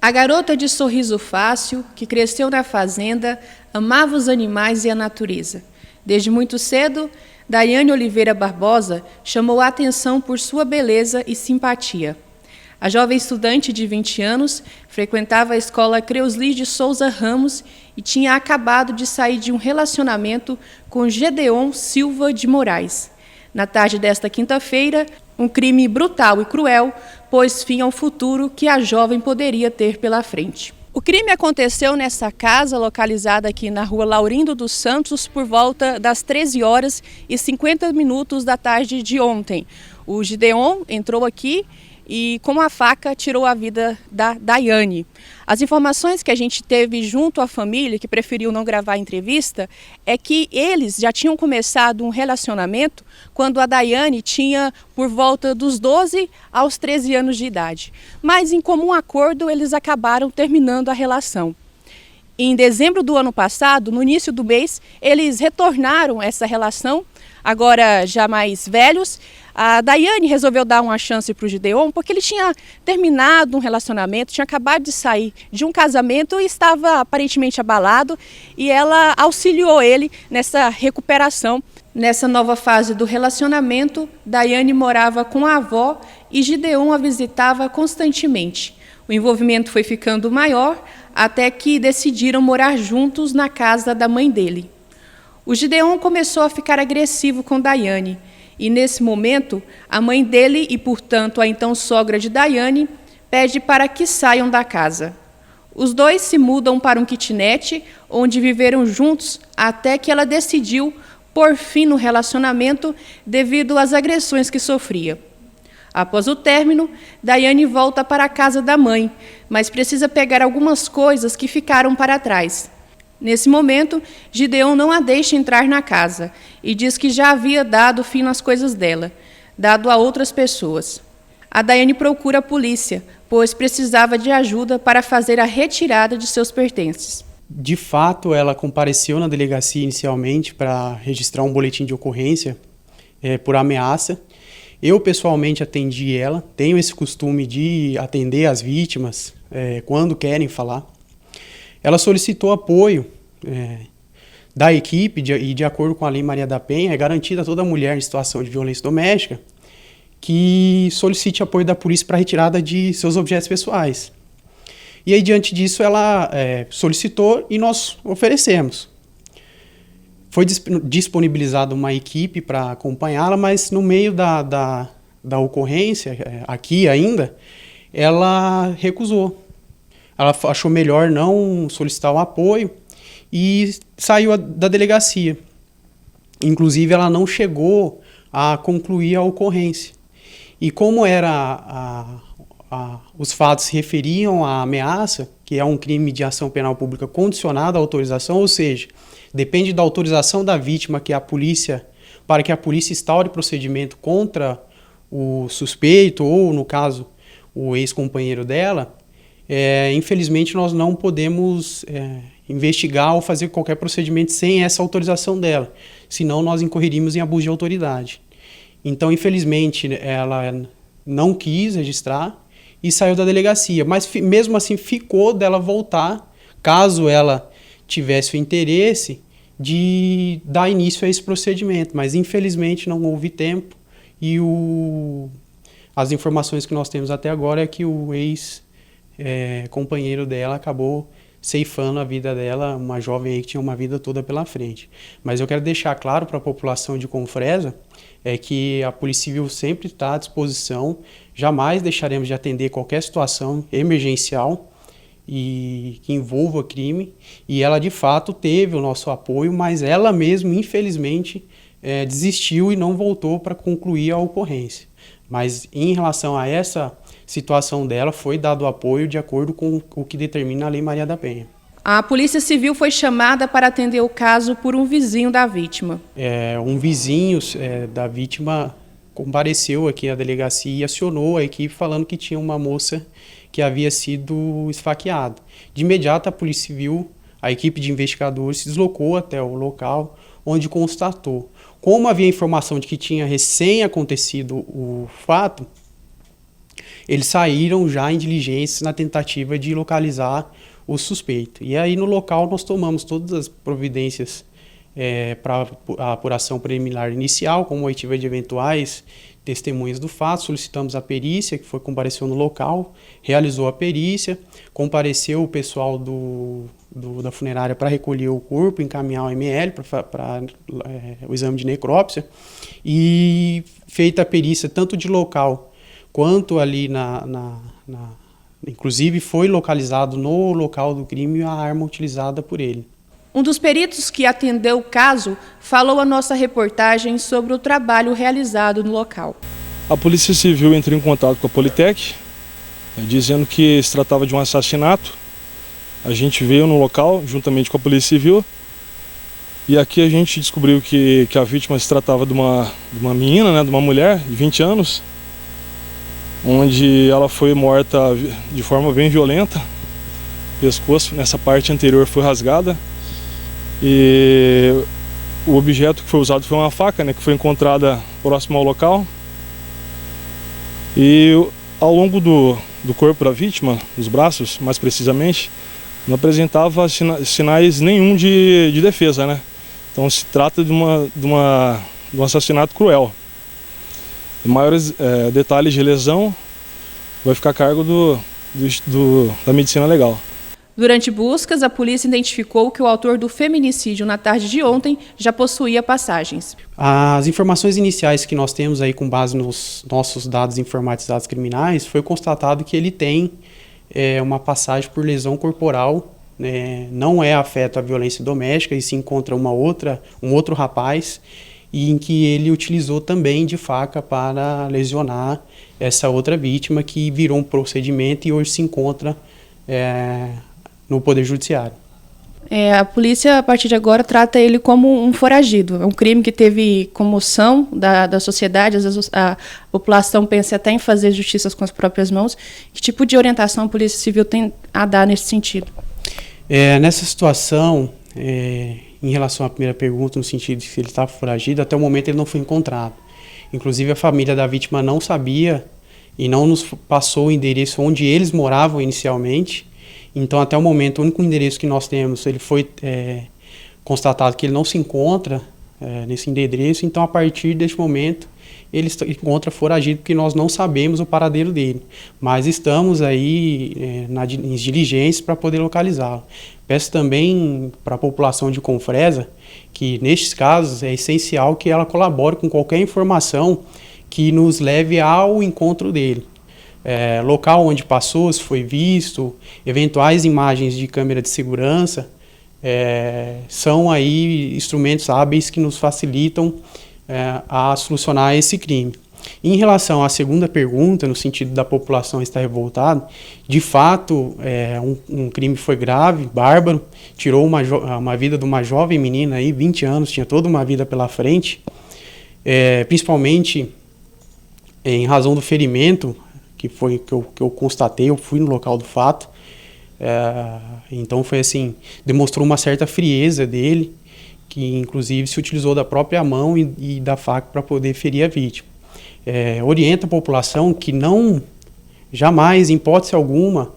A garota de sorriso fácil, que cresceu na fazenda, amava os animais e a natureza. Desde muito cedo, Daiane Oliveira Barbosa chamou a atenção por sua beleza e simpatia. A jovem estudante de 20 anos frequentava a escola Creusli de Souza Ramos e tinha acabado de sair de um relacionamento com Gedeon Silva de Moraes. Na tarde desta quinta-feira, um crime brutal e cruel pôs fim ao futuro que a jovem poderia ter pela frente. O crime aconteceu nessa casa, localizada aqui na rua Laurindo dos Santos, por volta das 13h50 da tarde de ontem. O Gideon entrou aqui e com a faca tirou a vida da Daiane. As informações que a gente teve junto à família, que preferiu não gravar a entrevista, é que eles já tinham começado um relacionamento quando a Daiane tinha por volta dos 12 aos 13 anos de idade. Mas em comum acordo eles acabaram terminando a relação. Em dezembro do ano passado, no início do mês, eles retornaram essa relação, agora já mais velhos. A Daiane resolveu dar uma chance para o Gideon porque ele tinha terminado um relacionamento, tinha acabado de sair de um casamento e estava aparentemente abalado, e ela auxiliou ele nessa recuperação. Nessa nova fase do relacionamento, Daiane morava com a avó e Gideon a visitava constantemente. O envolvimento foi ficando maior até que decidiram morar juntos na casa da mãe dele. O Gideon começou a ficar agressivo com Daiane e, nesse momento, a mãe dele e, portanto, a então sogra de Daiane, pede para que saiam da casa. Os dois se mudam para um kitnet, onde viveram juntos até que ela decidiu pôr fim no relacionamento devido às agressões que sofria. Após o término, Daiane volta para a casa da mãe, mas precisa pegar algumas coisas que ficaram para trás. Nesse momento, Gideon não a deixa entrar na casa e diz que já havia dado fim nas coisas dela, dado a outras pessoas. A Daiane procura a polícia, pois precisava de ajuda para fazer a retirada de seus pertences. De fato, ela compareceu na delegacia inicialmente para registrar um boletim de ocorrência por ameaça. Eu, pessoalmente, atendi ela, tenho esse costume de atender as vítimas quando querem falar. Ela solicitou apoio da equipe e, de acordo com a Lei Maria da Penha, é garantida a toda mulher em situação de violência doméstica que solicite apoio da polícia para a retirada de seus objetos pessoais. E aí, diante disso, ela solicitou e nós oferecemos. Foi disponibilizada uma equipe para acompanhá-la, mas no meio da ocorrência, aqui ainda, ela recusou. Ela achou melhor não solicitar o apoio e saiu da delegacia. Inclusive, ela não chegou a concluir a ocorrência. E como os fatos se referiam à ameaça, que é um crime de ação penal pública condicionada à autorização, ou seja, depende da autorização da vítima para que a polícia instaure procedimento contra o suspeito ou, no caso, o ex-companheiro dela, infelizmente nós não podemos investigar ou fazer qualquer procedimento sem essa autorização dela, senão nós incorreríamos em abuso de autoridade. Então, infelizmente, ela não quis registrar e saiu da delegacia, mas mesmo assim ficou dela voltar, caso ela tivesse o interesse de dar início a esse procedimento, mas infelizmente não houve tempo e as informações que nós temos até agora é que o ex-companheiro dela acabou ceifando a vida dela, uma jovem aí que tinha uma vida toda pela frente. Mas eu quero deixar claro para a população de Confresa que a Polícia Civil sempre está à disposição, jamais deixaremos de atender qualquer situação emergencial e que envolva crime, e ela de fato teve o nosso apoio, mas ela mesma, infelizmente, desistiu e não voltou para concluir a ocorrência. Mas em relação a essa situação dela, foi dado apoio de acordo com o que determina a Lei Maria da Penha. A Polícia Civil foi chamada para atender o caso por um vizinho da vítima. Um vizinho da vítima compareceu aqui à delegacia e acionou a equipe falando que tinha uma moça que havia sido esfaqueada. De imediato, a Polícia Civil, a equipe de investigadores, se deslocou até o local, onde constatou. Como havia informação de que tinha recém acontecido o fato, eles saíram já em diligências na tentativa de localizar o suspeito. E aí no local nós tomamos todas as providências para a apuração preliminar inicial, como oitiva de eventuais testemunhas do fato, solicitamos a perícia, que compareceu no local, realizou a perícia, compareceu o pessoal da funerária para recolher o corpo, encaminhar o ML para o exame de necrópsia, e feita a perícia tanto de local quanto ali inclusive foi localizado no local do crime a arma utilizada por ele. Um dos peritos que atendeu o caso falou à nossa reportagem sobre o trabalho realizado no local. A Polícia Civil entrou em contato com a Politec, dizendo que se tratava de um assassinato. A gente veio no local, juntamente com a Polícia Civil, e aqui a gente descobriu que a vítima se tratava de uma menina, né, de uma mulher de 20 anos, onde ela foi morta de forma bem violenta. O pescoço, nessa parte anterior, foi rasgada. E o objeto que foi usado foi uma faca, né, que foi encontrada próximo ao local. E ao longo do corpo da vítima, dos braços mais precisamente, não apresentava sinais nenhum de defesa, né? Então se trata de um assassinato cruel. E maiores detalhes de lesão vai ficar a cargo da medicina legal. Durante buscas, a polícia identificou que o autor do feminicídio na tarde de ontem já possuía passagens. As informações iniciais que nós temos aí com base nos nossos dados informatizados criminais, foi constatado que ele tem uma passagem por lesão corporal, não é afeto à violência doméstica, e se encontra um outro rapaz, e em que ele utilizou também de faca para lesionar essa outra vítima, que virou um procedimento e hoje se encontra no Poder Judiciário. A polícia, a partir de agora, trata ele como um foragido. É um crime que teve comoção da sociedade, às vezes a população pensa até em fazer justiça com as próprias mãos. Que tipo de orientação a Polícia Civil tem a dar nesse sentido? Nessa situação, em relação à primeira pergunta, no sentido de se ele estava foragido, até o momento ele não foi encontrado. Inclusive, a família da vítima não sabia e não nos passou o endereço onde eles moravam inicialmente. Então, até o momento, o único endereço que nós temos, ele foi constatado que ele não se encontra nesse endereço. Então, a partir deste momento, ele se encontra foragido, porque nós não sabemos o paradeiro dele. Mas estamos aí nas diligências para poder localizá-lo. Peço também para a população de Confresa que, nestes casos, é essencial que ela colabore com qualquer informação que nos leve ao encontro dele. Local onde passou, se foi visto, eventuais imagens de câmera de segurança, são aí instrumentos hábeis que nos facilitam a solucionar esse crime. Em relação à segunda pergunta, no sentido da população estar revoltada, de fato, um crime foi grave, bárbaro, tirou uma vida de uma jovem menina, aí, 20 anos, tinha toda uma vida pela frente, principalmente em razão do ferimento, que eu constatei, eu fui no local do fato. Então foi assim, demonstrou uma certa frieza dele, que inclusive se utilizou da própria mão e da faca para poder ferir a vítima. Orienta a população que não, jamais, em hipótese alguma,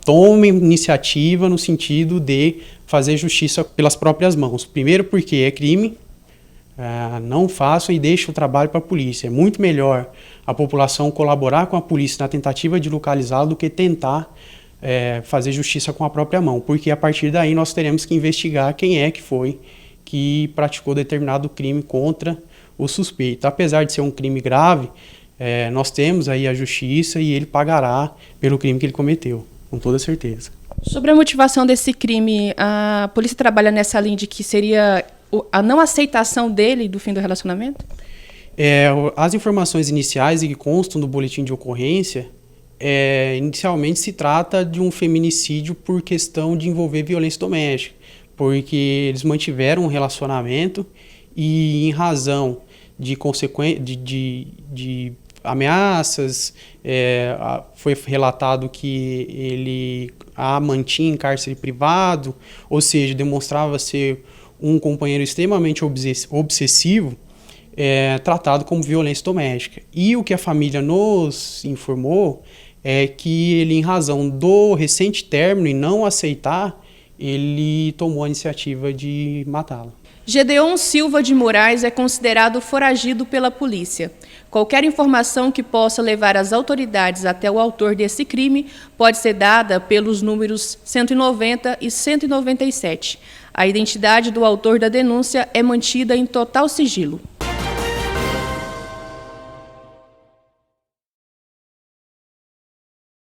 tome iniciativa no sentido de fazer justiça pelas próprias mãos. Primeiro porque é crime, não façam e deixem o trabalho para a polícia. É muito melhor a população colaborar com a polícia na tentativa de localizá-lo do que tentar fazer justiça com a própria mão, porque a partir daí nós teremos que investigar quem é que foi que praticou determinado crime contra o suspeito. Apesar de ser um crime grave, nós temos aí a justiça e ele pagará pelo crime que ele cometeu, com toda certeza. Sobre a motivação desse crime, a polícia trabalha nessa linha de que seria a não aceitação dele do fim do relacionamento? As informações iniciais e que constam do boletim de ocorrência, inicialmente se trata de um feminicídio por questão de envolver violência doméstica, porque eles mantiveram um relacionamento e, em razão de ameaças, foi relatado que ele a mantinha em cárcere privado, ou seja, demonstrava ser um companheiro extremamente obsessivo, tratado como violência doméstica. E o que a família nos informou é que ele, em razão do recente término e não aceitar, ele tomou a iniciativa de matá-la. Gedeon Silva de Moraes é considerado foragido pela polícia. Qualquer informação que possa levar as autoridades até o autor desse crime pode ser dada pelos números 190 e 197. A identidade do autor da denúncia é mantida em total sigilo.